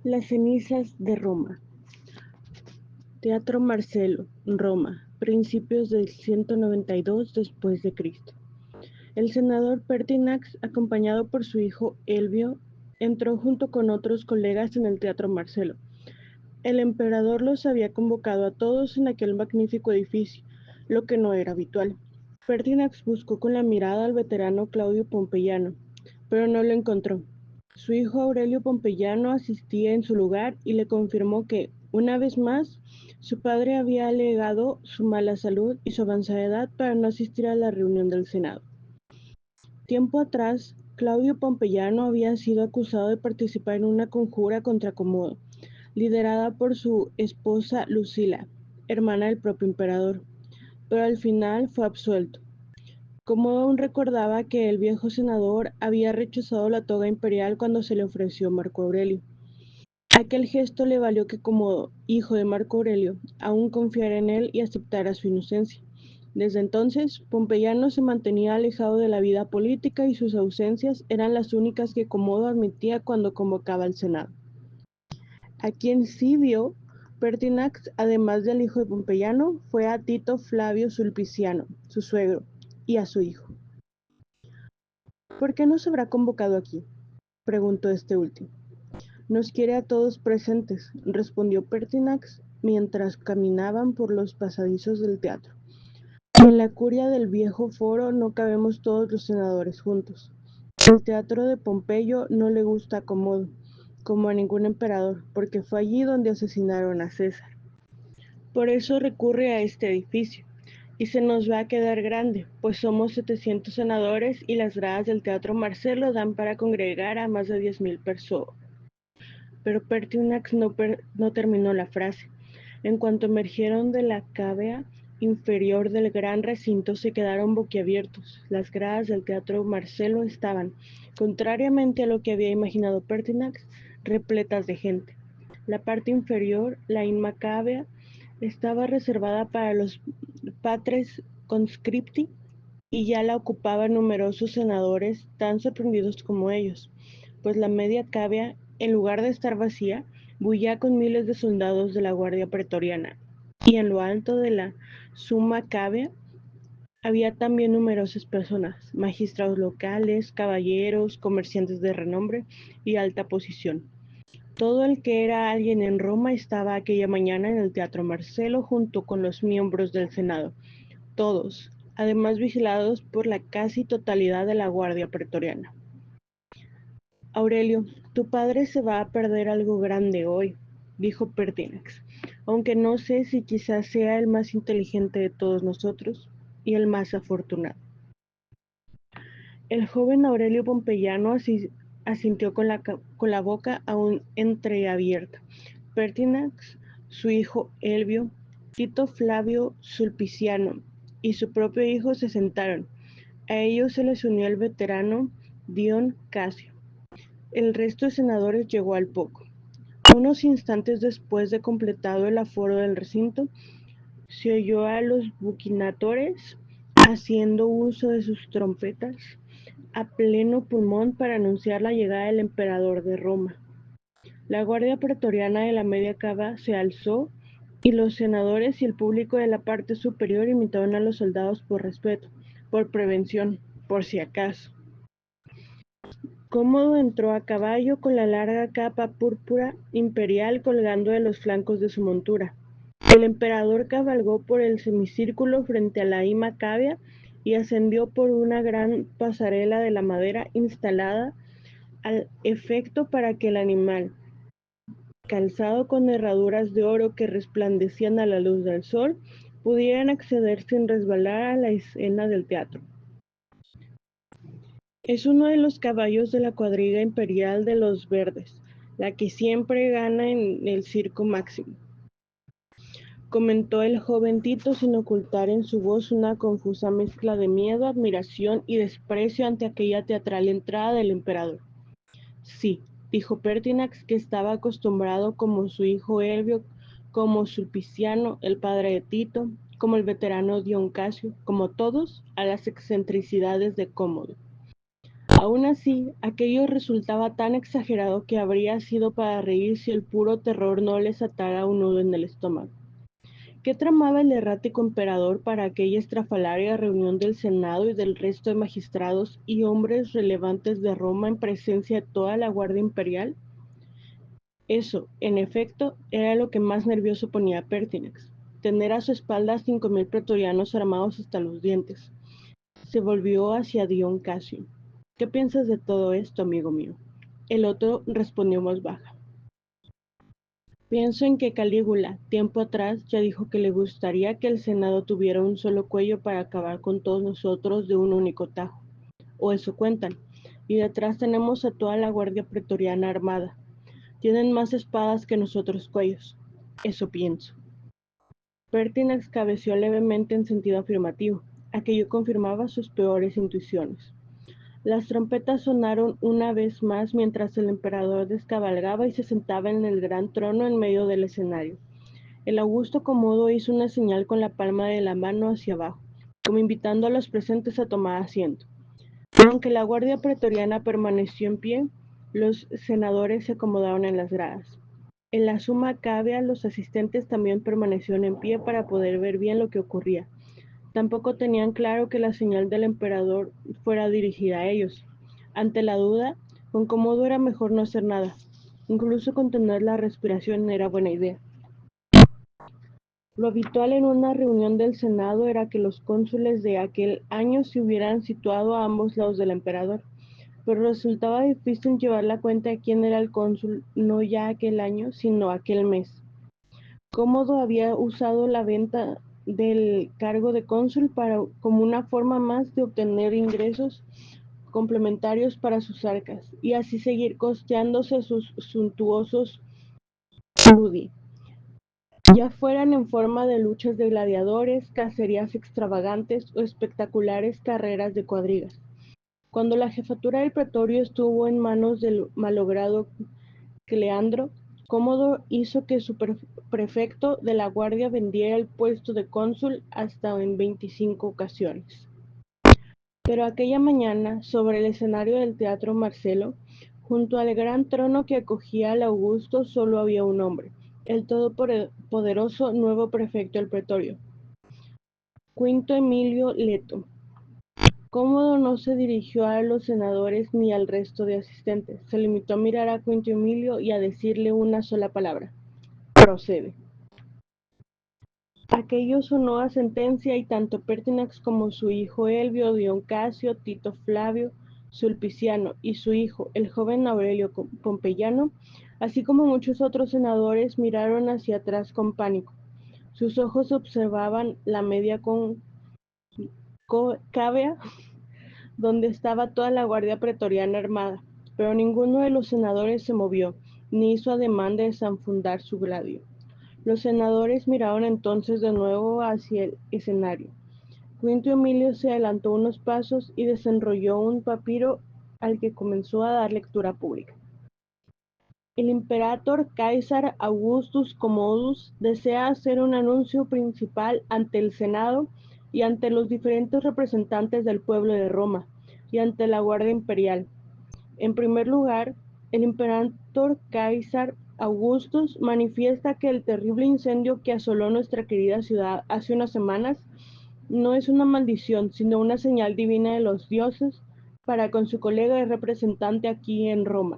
Las cenizas de Roma. Teatro Marcelo, Roma, principios del 192 después de Cristo. El senador Pertinax, acompañado por su hijo Elvio, entró junto con otros colegas en el Teatro Marcelo. El emperador los había convocado a todos en aquel magnífico edificio, lo que no era habitual. Pertinax buscó con la mirada al veterano Claudio Pompeyano, pero no lo encontró. Su hijo Aurelio Pompeyano asistía en su lugar y le confirmó que, una vez más, su padre había alegado su mala salud y su avanzada edad para no asistir a la reunión del Senado. Tiempo atrás, Claudio Pompeyano había sido acusado de participar en una conjura contra Comodo, liderada por su esposa Lucila, hermana del propio emperador, pero al final fue absuelto. Comodo aún recordaba que el viejo senador había rechazado la toga imperial cuando se le ofreció Marco Aurelio. Aquel gesto le valió que Comodo, hijo de Marco Aurelio, aún confiara en él y aceptara su inocencia. Desde entonces, Pompeyano se mantenía alejado de la vida política y sus ausencias eran las únicas que Comodo admitía cuando convocaba al Senado. A quien sí vio Pertinax, además del hijo de Pompeyano, fue a Tito Flavio Sulpiciano, su suegro, y a su hijo. ¿Por qué nos habrá convocado aquí?, preguntó este último. Nos quiere a todos presentes, respondió Pertinax mientras caminaban por los pasadizos del teatro. En la curia del viejo foro no cabemos todos los senadores juntos. El teatro de Pompeyo no le gusta a Comodo, como a ningún emperador, porque fue allí donde asesinaron a César. Por eso recurre a este edificio, y se nos va a quedar grande, pues somos 700 senadores y las gradas del Teatro Marcelo dan para congregar a más de 10,000 personas. Pero Pertinax no terminó la frase. En cuanto emergieron de la cávea inferior del gran recinto, se quedaron boquiabiertos. Las gradas del Teatro Marcelo estaban, contrariamente a lo que había imaginado Pertinax, repletas de gente. La parte inferior, la inmacávea, estaba reservada para los patres conscripti y ya la ocupaban numerosos senadores tan sorprendidos como ellos, pues la media cavea, en lugar de estar vacía, bullía con miles de soldados de la Guardia Pretoriana, y en lo alto de la summa cavea había también numerosas personas, magistrados locales, caballeros, comerciantes de renombre y alta posición. Todo el que era alguien en Roma estaba aquella mañana en el Teatro Marcelo junto con los miembros del Senado, todos, además vigilados por la casi totalidad de la Guardia Pretoriana. Aurelio, tu padre se va a perder algo grande hoy, dijo Pertinax, aunque no sé si quizás sea el más inteligente de todos nosotros y el más afortunado. El joven Aurelio Pompeyano asintió con la boca aún entreabierta. Pertinax, su hijo Elvio, Tito Flavio Sulpiciano y su propio hijo se sentaron. A ellos se les unió el veterano Dion Casio. El resto de senadores llegó al poco. Unos instantes después de completado el aforo del recinto, se oyó a los buquinatores haciendo uso de sus trompetas a pleno pulmón para anunciar la llegada del emperador de Roma. La guardia pretoriana de la media cava se alzó y los senadores y el público de la parte superior imitaron a los soldados por respeto, por prevención, por si acaso. Cómodo entró a caballo con la larga capa púrpura imperial colgando de los flancos de su montura. El emperador cabalgó por el semicírculo frente a la Ima Cavia y ascendió por una gran pasarela de la madera instalada al efecto para que el animal, calzado con herraduras de oro que resplandecían a la luz del sol, pudieran acceder sin resbalar a la escena del teatro. Es uno de los caballos de la cuadriga imperial de los verdes, la que siempre gana en el circo máximo, comentó el joven Tito sin ocultar en su voz una confusa mezcla de miedo, admiración y desprecio ante aquella teatral entrada del emperador. Sí, dijo Pertinax, que estaba acostumbrado como su hijo Elvio, como Sulpiciano, el padre de Tito, como el veterano Dion Casio, como todos, a las excentricidades de Cómodo. Aun así, aquello resultaba tan exagerado que habría sido para reír si el puro terror no les atara un nudo en el estómago. ¿Qué tramaba el errático emperador para aquella estrafalaria reunión del Senado y del resto de magistrados y hombres relevantes de Roma en presencia de toda la Guardia Imperial? Eso, en efecto, era lo que más nervioso ponía a Pertinax, tener a su espalda 5.000 pretorianos armados hasta los dientes. Se volvió hacia Dion Casio. ¿Qué piensas de todo esto, amigo mío? El otro respondió en voz baja. Pienso en que Calígula, tiempo atrás, ya dijo que le gustaría que el Senado tuviera un solo cuello para acabar con todos nosotros de un único tajo. O eso cuentan. Y detrás tenemos a toda la guardia pretoriana armada. Tienen más espadas que nosotros cuellos. Eso pienso. Pertinax cabeció levemente en sentido afirmativo. Aquello confirmaba sus peores intuiciones. Las trompetas sonaron una vez más mientras el emperador descabalgaba y se sentaba en el gran trono en medio del escenario. El augusto Comodo hizo una señal con la palma de la mano hacia abajo, como invitando a los presentes a tomar asiento. Pero aunque la guardia pretoriana permaneció en pie, los senadores se acomodaron en las gradas. En la suma cavea, los asistentes también permanecieron en pie para poder ver bien lo que ocurría. Tampoco tenían claro que la señal del emperador fuera dirigida a ellos. Ante la duda, con Comodo era mejor no hacer nada. Incluso contener la respiración era buena idea. Lo habitual en una reunión del Senado era que los cónsules de aquel año se hubieran situado a ambos lados del emperador, pero resultaba difícil llevar la cuenta de quién era el cónsul no ya aquel año, sino aquel mes. Cómodo había usado la venta del cargo de cónsul como una forma más de obtener ingresos complementarios para sus arcas, y así seguir costeándose sus suntuosos ludi, ya fueran en forma de luchas de gladiadores, cacerías extravagantes o espectaculares carreras de cuadrigas. Cuando la jefatura del pretorio estuvo en manos del malogrado Cleandro, Cómodo hizo que su prefecto de la guardia vendiera el puesto de cónsul hasta en 25 ocasiones. Pero aquella mañana, sobre el escenario del Teatro Marcelo, junto al gran trono que acogía al Augusto, solo había un hombre, el todopoderoso nuevo prefecto del pretorio, Quinto Emilio Leto. Cómodo no se dirigió a los senadores ni al resto de asistentes. Se limitó a mirar a Quinto Emilio y a decirle una sola palabra: procede. Aquello sonó a sentencia y tanto Pertinax como su hijo Elvio, Dion Casio, Tito Flavio, Sulpiciano y su hijo, el joven Aurelio Pompeyano, así como muchos otros senadores, miraron hacia atrás con pánico. Sus ojos observaban la media cávea donde estaba toda la guardia pretoriana armada, pero ninguno de los senadores se movió, ni hizo ademán de desenfundar su gladio. Los senadores miraron entonces de nuevo hacia el escenario. Quinto Emilio se adelantó unos pasos y desenrolló un papiro al que comenzó a dar lectura pública. El Imperator Caesar Augustus Commodus desea hacer un anuncio principal ante el Senado y ante los diferentes representantes del pueblo de Roma y ante la Guardia Imperial. En primer lugar, el Imperator Caesar Augustus manifiesta que el terrible incendio que asoló nuestra querida ciudad hace unas semanas no es una maldición, sino una señal divina de los dioses para con su colega y representante aquí en Roma,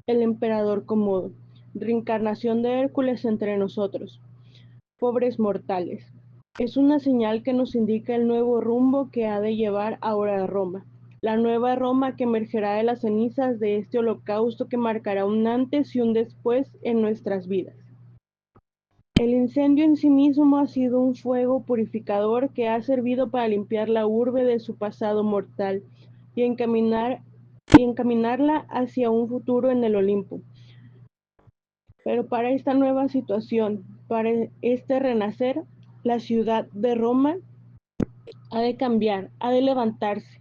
el emperador Comodo, reencarnación de Hércules entre nosotros, pobres mortales. Es una señal que nos indica el nuevo rumbo que ha de llevar ahora a Roma, la nueva Roma que emergerá de las cenizas de este holocausto que marcará un antes y un después en nuestras vidas. El incendio en sí mismo ha sido un fuego purificador que ha servido para limpiar la urbe de su pasado mortal y encaminarla hacia un futuro en el Olimpo. Pero para esta nueva situación, para este renacer, la ciudad de Roma ha de cambiar, ha de levantarse,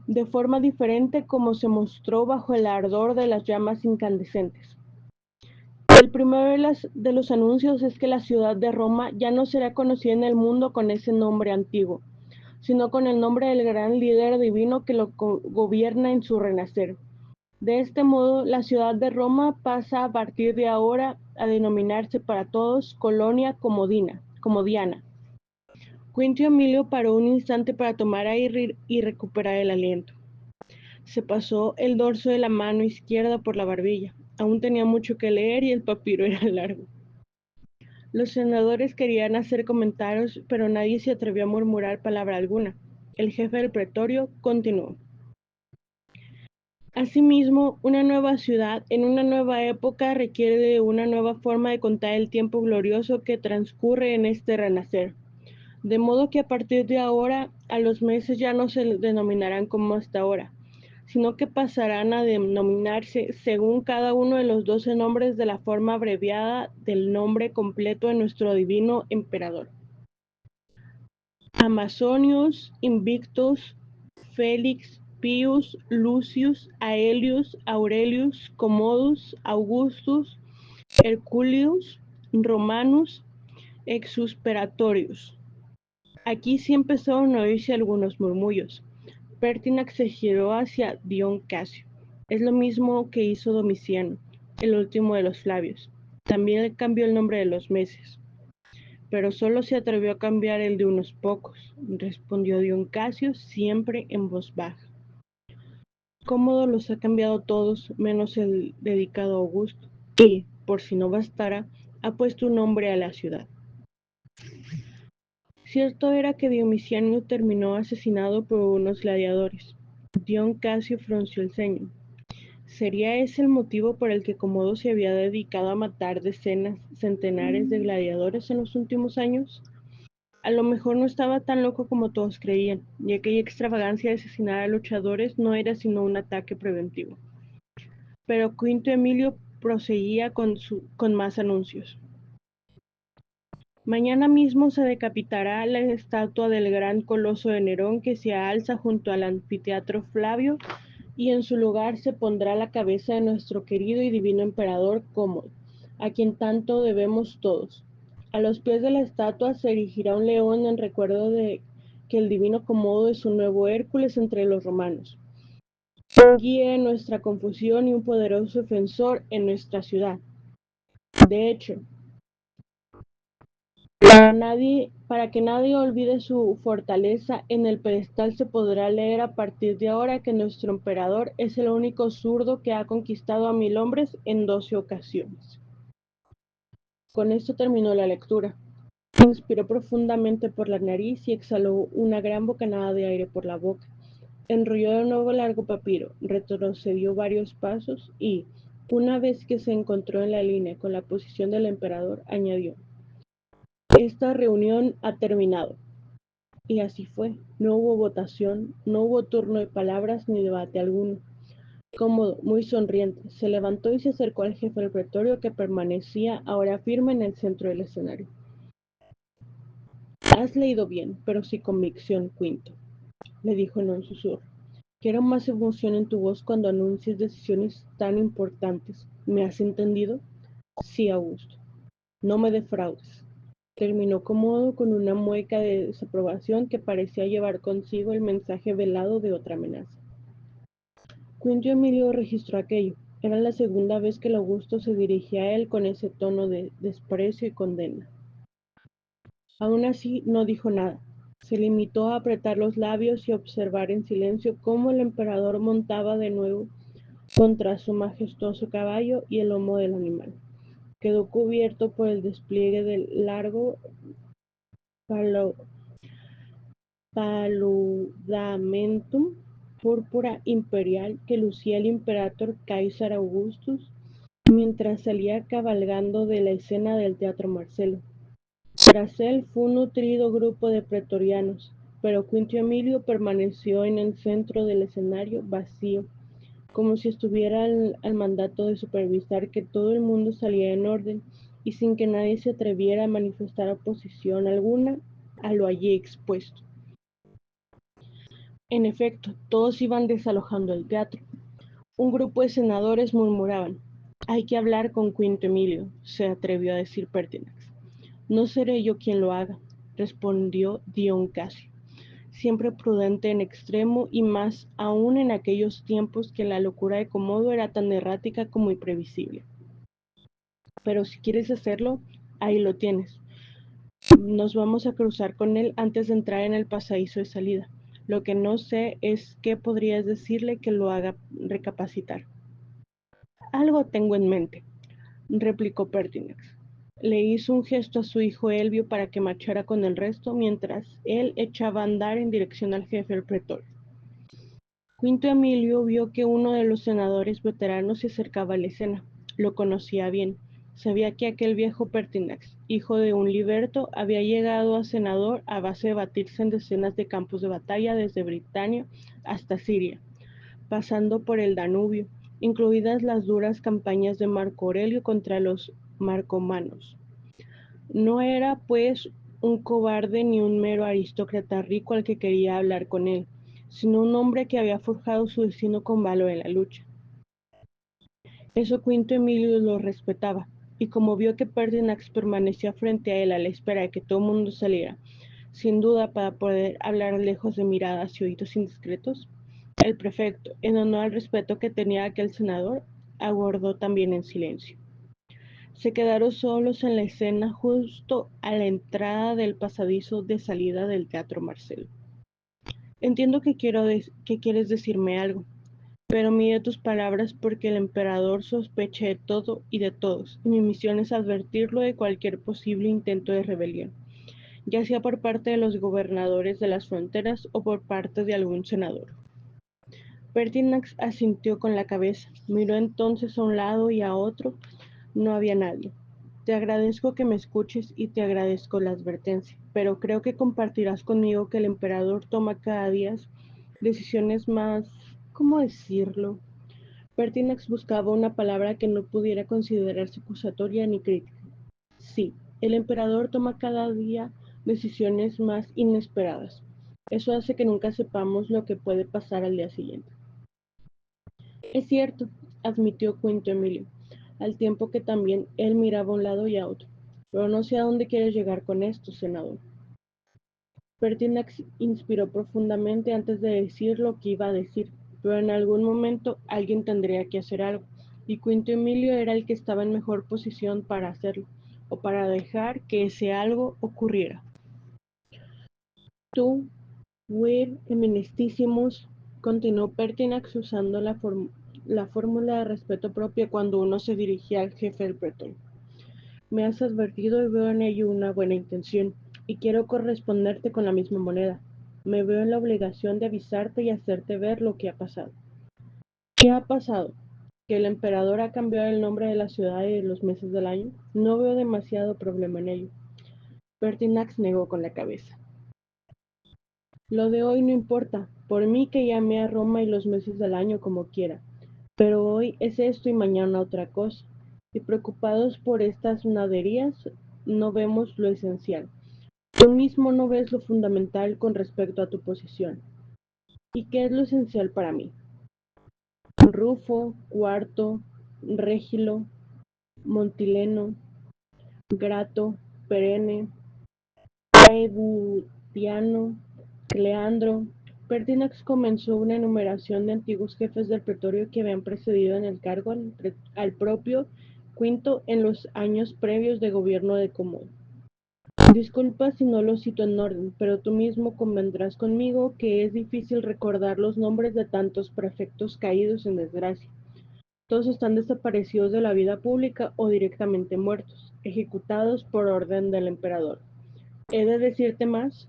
de forma diferente como se mostró bajo el ardor de las llamas incandescentes. El primero de los anuncios es que la ciudad de Roma ya no será conocida en el mundo con ese nombre antiguo. sino con el nombre del gran líder divino que lo gobierna en su renacer. De este modo, la ciudad de Roma pasa a partir de ahora a denominarse para todos Colonia Comodiana. Quinto Emilio paró un instante para tomar aire y recuperar el aliento. Se pasó el dorso de la mano izquierda por la barbilla. Aún tenía mucho que leer y el papiro era largo. Los senadores querían hacer comentarios, pero nadie se atrevió a murmurar palabra alguna. El jefe del pretorio continuó. Asimismo, una nueva ciudad en una nueva época requiere de una nueva forma de contar el tiempo glorioso que transcurre en este renacer. De modo que a partir de ahora, a los meses ya no se denominarán como hasta ahora, sino que pasarán a denominarse según cada uno de los 12 nombres de la forma abreviada del nombre completo de nuestro divino emperador. Amazonius, Invictus, Félix, Pius, Lucius, Aelius, Aurelius, Commodus, Augustus, Herculius, Romanus, Exusperatorius. Aquí sí empezaron a oírse algunos murmullos. Pertinax se giró hacia Dion Casio. Es lo mismo que hizo Domiciano, el último de los Flavios. También cambió el nombre de los meses. Pero solo se atrevió a cambiar el de unos pocos, respondió Dion Casio, siempre en voz baja. Cómodo los ha cambiado todos, menos el dedicado a Augusto, y, por si no bastara, ha puesto un nombre a la ciudad. Cierto era que Domiciano terminó asesinado por unos gladiadores. Dion Casio frunció el ceño. ¿Sería ese el motivo por el que Comodo se había dedicado a matar centenares de gladiadores en los últimos años? A lo mejor no estaba tan loco como todos creían, y aquella extravagancia de asesinar a luchadores no era sino un ataque preventivo. Pero Quinto Emilio proseguía con más anuncios. Mañana mismo se decapitará la estatua del gran coloso de Nerón que se alza junto al anfiteatro Flavio, y en su lugar se pondrá la cabeza de nuestro querido y divino emperador Cómodo, a quien tanto debemos todos. A los pies de la estatua se erigirá un león en recuerdo de que el divino Comodo es un nuevo Hércules entre los romanos, un guía en nuestra confusión y un poderoso defensor en nuestra ciudad. De hecho, para que nadie olvide su fortaleza, en el pedestal se podrá leer a partir de ahora que nuestro emperador es el único zurdo que ha conquistado a 1000 hombres en 12 ocasiones. Con esto terminó la lectura. Inspiró profundamente por la nariz y exhaló una gran bocanada de aire por la boca. Enrolló de nuevo el largo papiro, retrocedió varios pasos y, una vez que se encontró en la línea con la posición del emperador, añadió: Esta reunión ha terminado. Y así fue. No hubo votación, no hubo turno de palabras ni debate alguno. Cómodo, muy sonriente, se levantó y se acercó al jefe del pretorio, que permanecía ahora firme en el centro del escenario. Has leído bien, pero sin convicción, Quinto, le dijo en un susurro. Quiero más emoción en tu voz cuando anuncies decisiones tan importantes. ¿Me has entendido? Sí, Augusto. No me defraudes. Terminó Cómodo con una mueca de desaprobación que parecía llevar consigo el mensaje velado de otra amenaza. Quinto Emilio registró aquello. Era la segunda vez que el Augusto se dirigía a él con ese tono de desprecio y condena. Aún así, no dijo nada. Se limitó a apretar los labios y observar en silencio cómo el emperador montaba de nuevo contra su majestuoso caballo, y el lomo del animal quedó cubierto por el despliegue del largo paludamentum púrpura imperial que lucía el imperator Caesar Augustus mientras salía cabalgando de la escena del Teatro Marcelo. Tras él fue un nutrido grupo de pretorianos, pero Quinto Emilio permaneció en el centro del escenario, vacío, como si estuviera al mandato de supervisar que todo el mundo saliera en orden y sin que nadie se atreviera a manifestar oposición alguna a lo allí expuesto. En efecto, todos iban desalojando el teatro. Un grupo de senadores murmuraban: «Hay que hablar con Quinto Emilio», se atrevió a decir Pertinax. «No seré yo quien lo haga», respondió Dion Casio. siempre prudente en extremo y más aún en aquellos tiempos que la locura de Komodo era tan errática como imprevisible. Pero si quieres hacerlo, ahí lo tienes. Nos vamos a cruzar con él antes de entrar en el pasadizo de salida. Lo que no sé es qué podrías decirle que lo haga recapacitar. Algo tengo en mente, replicó Pertinax. Le hizo un gesto a su hijo Elvio para que marchara con el resto mientras él echaba a andar en dirección al jefe del pretorio. Quinto Emilio vio que uno de los senadores veteranos se acercaba a la escena. Lo conocía bien. Sabía que aquel viejo Pertinax, hijo de un liberto, había llegado a senador a base de batirse en decenas de campos de batalla desde Britania hasta Siria, pasando por el Danubio, incluidas las duras campañas de Marco Aurelio contra los marcomanos. No era, pues, un cobarde ni un mero aristócrata rico al que quería hablar con él, sino un hombre que había forjado su destino con valor en la lucha. Eso Quinto Emilio lo respetaba, y como vio que Pertinax permanecía frente a él a la espera de que todo el mundo saliera, sin duda para poder hablar lejos de miradas y oídos indiscretos, el prefecto, en honor al respeto que tenía aquel senador, aguardó también en silencio. Se quedaron solos en la escena justo a la entrada del pasadizo de salida del Teatro Marcelo. Entiendo que quieres decirme algo, pero mide tus palabras porque el emperador sospecha de todo y de todos, y mi misión es advertirlo de cualquier posible intento de rebelión, ya sea por parte de los gobernadores de las fronteras o por parte de algún senador. Pertinax asintió con la cabeza, miró entonces a un lado y a otro, no había nadie. Te agradezco que me escuches y te agradezco la advertencia, pero creo que compartirás conmigo que el emperador toma cada día decisiones más, ¿cómo decirlo? Pertinax buscaba una palabra que no pudiera considerarse acusatoria ni crítica. Sí, el emperador toma cada día decisiones más inesperadas. Eso hace que nunca sepamos lo que puede pasar al día siguiente. Es cierto, admitió Quinto Emilio, al tiempo que también él miraba a un lado y a otro. Pero no sé a dónde quieres llegar con esto, senador. Pertinax inspiró profundamente antes de decir lo que iba a decir, pero en algún momento alguien tendría que hacer algo, y Quinto Emilio era el que estaba en mejor posición para hacerlo, o para dejar que ese algo ocurriera. Tú, Vir Eminentísimos, continuó Pertinax usando la fórmula de respeto propia cuando uno se dirigía al jefe del pretorio. Me has advertido y veo en ello una buena intención, y quiero corresponderte con la misma moneda. Me veo en la obligación de avisarte y hacerte ver lo que ha pasado. ¿Qué ha pasado? ¿Que el emperador ha cambiado el nombre de la ciudad y de los meses del año? No veo demasiado problema en ello. Pertinax negó con la cabeza. Lo de hoy no importa, por mí que llame a Roma y los meses del año como quiera, pero hoy es esto y mañana otra cosa, y preocupados por estas naderías no vemos lo esencial. Tú mismo no ves lo fundamental con respecto a tu posición. ¿Y qué es lo esencial para mí? Rufo, Cuarto, Regilo, Montileno, Grato, Perenne, Paedutiano, Cleandro. Pertinax comenzó una enumeración de antiguos jefes del pretorio que habían precedido en el cargo al propio Quinto en los años previos de gobierno de Comodo. Disculpa si no lo cito en orden, pero tú mismo convendrás conmigo que es difícil recordar los nombres de tantos prefectos caídos en desgracia. Todos están desaparecidos de la vida pública o directamente muertos, ejecutados por orden del emperador. ¿He de decirte más?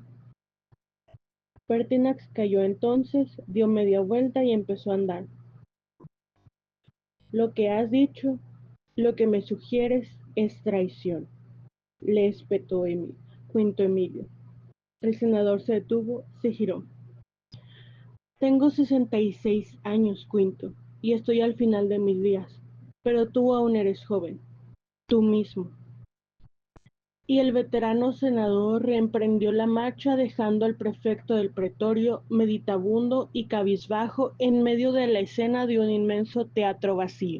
Pertinax cayó entonces, dio media vuelta y empezó a andar. Lo que has dicho, lo que me sugieres, es traición, le espetó Quinto Emilio. El senador se detuvo, se giró. Tengo 66 años, Quinto, y estoy al final de mis días, pero tú aún eres joven, tú mismo. Y el veterano senador reemprendió la marcha dejando al prefecto del pretorio meditabundo y cabizbajo en medio de la escena de un inmenso teatro vacío.